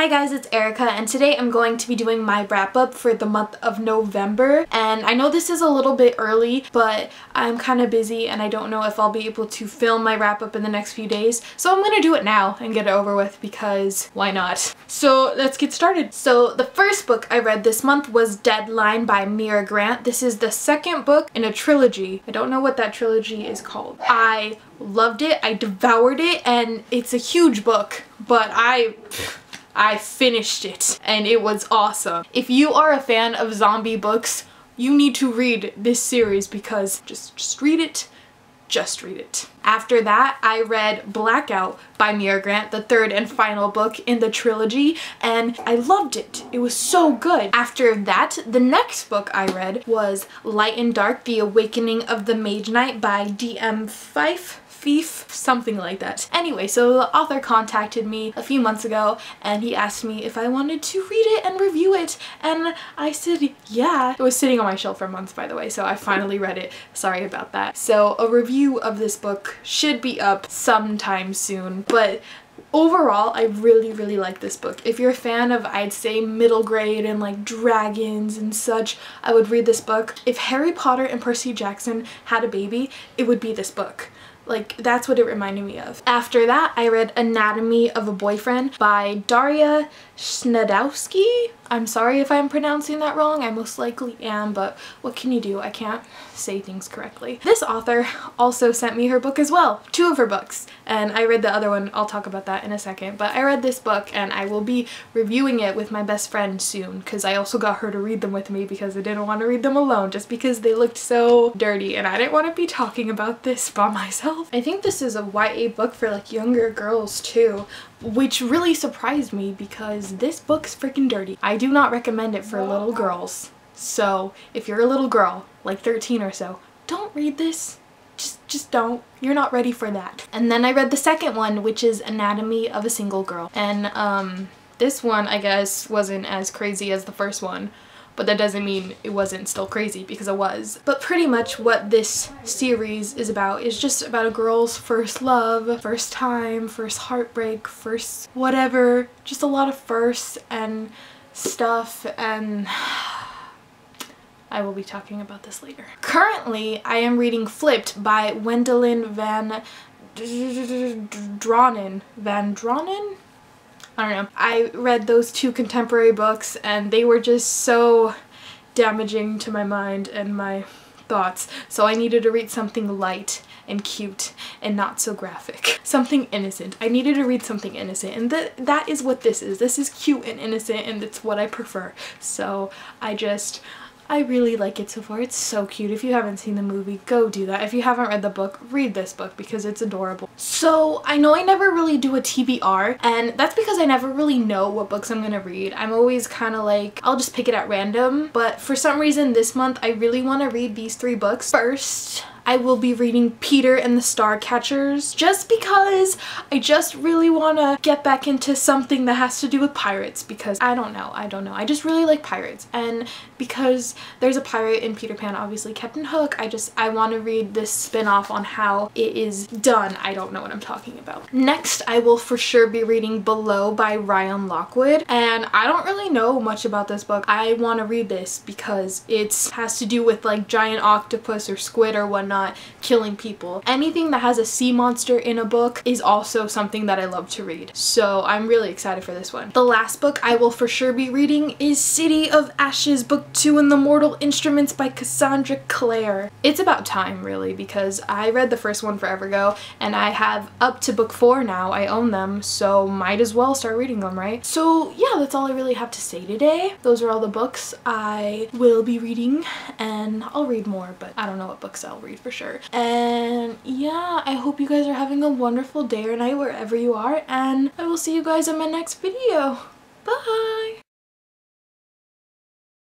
Hi guys, it's Erica, and today I'm going to be doing my wrap up for the month of November. And I know this is a little bit early, but I'm kind of busy and I don't know if I'll be able to film my wrap up in the next few days. So I'm gonna do it now and get it over with because why not? So let's get started. So the first book I read this month was Deadline by Mira Grant. This is the second book in a trilogy. I don't know what that trilogy is called. I loved it, I devoured it, and it's a huge book, but I finished it and it was awesome. If you are a fan of zombie books, you need to read this series because just read it. Just read it. After that, I read Blackout by Mira Grant, the third and final book in the trilogy, and I loved it. It was so good. After that, the next book I read was Light and Dark, The Awakening of the Mage Knight by D.M. Fife, something like that. Anyway, so the author contacted me a few months ago and he asked me if I wanted to read it and review it, and I said yeah. It was sitting on my shelf for months, by the way, so I finally read it. Sorry about that. So a review of this book should be up sometime soon, but overall, I really like this book. If you're a fan of, I'd say, middle grade and like dragons and such, I would read this book. If Harry Potter and Percy Jackson had a baby, it would be this book. Like, that's what it reminded me of. After that, I read Anatomy of a Boyfriend by Daria Snedowski. I'm sorry if I'm pronouncing that wrong. I most likely am, but what can you do? I can't say things correctly. This author also sent me her book as well. 2 of her books. And I read the other one. I'll talk about that in a second. But I read this book and I will be reviewing it with my best friend soon, because I also got her to read them with me because I didn't want to read them alone just because they looked so dirty and I didn't want to be talking about this by myself. I think this is a YA book for like younger girls too, which really surprised me because this book's freaking dirty. I do not recommend it for little girls. So if you're a little girl, like 13 or so, don't read this. Just don't. You're not ready for that. And then I read the second one, which is Anatomy of a Single Girl. And this one, I guess, wasn't as crazy as the first one. But that doesn't mean it wasn't still crazy, because it was. But pretty much what this series is about is just about a girl's first love, first time, first heartbreak, first whatever. Just a lot of firsts and stuff, and I will be talking about this later. Currently, I am reading Flipped by Wendelin Van Dronen. I don't know. I read those 2 contemporary books and they were just so damaging to my mind and my thoughts. So I needed to read something light and cute and not so graphic. Something innocent. I needed to read something innocent, and that is what this is. This is cute and innocent, and it's what I prefer. So I really like it so far. It's so cute. If you haven't seen the movie, go do that. If you haven't read the book, read this book because it's adorable. So I know I never really do a TBR, and that's because I never really know what books I'm gonna read. I'm always kind of like, I'll just pick it at random, but for some reason this month I really want to read these 3 books. First, I will be reading Peter and the Starcatchers just because I just really want to get back into something that has to do with pirates, because I don't know. I just really like pirates, and because there's a pirate in Peter Pan, obviously Captain Hook, I want to read this spin-off on how it is done. I don't know what I'm talking about. Next, I will for sure be reading Below by Ryan Lockwood, and I don't really know much about this book. I want to read this because it has to do with like giant octopus or squid or whatnot killing people. Anything that has a sea monster in a book is also something that I love to read. So I'm really excited for this one. The last book I will for sure be reading is City of Ashes Book 2 in the Mortal Instruments by Cassandra Clare. It's about time, really, because I read the first one forever ago and I have up to book 4 now. I own them, so might as well start reading them, right? So yeah, that's all I really have to say today. Those are all the books I will be reading, and I'll read more, but I don't know what books I'll read for sure. And yeah, I hope you guys are having a wonderful day or night wherever you are, and I will see you guys in my next video. Bye!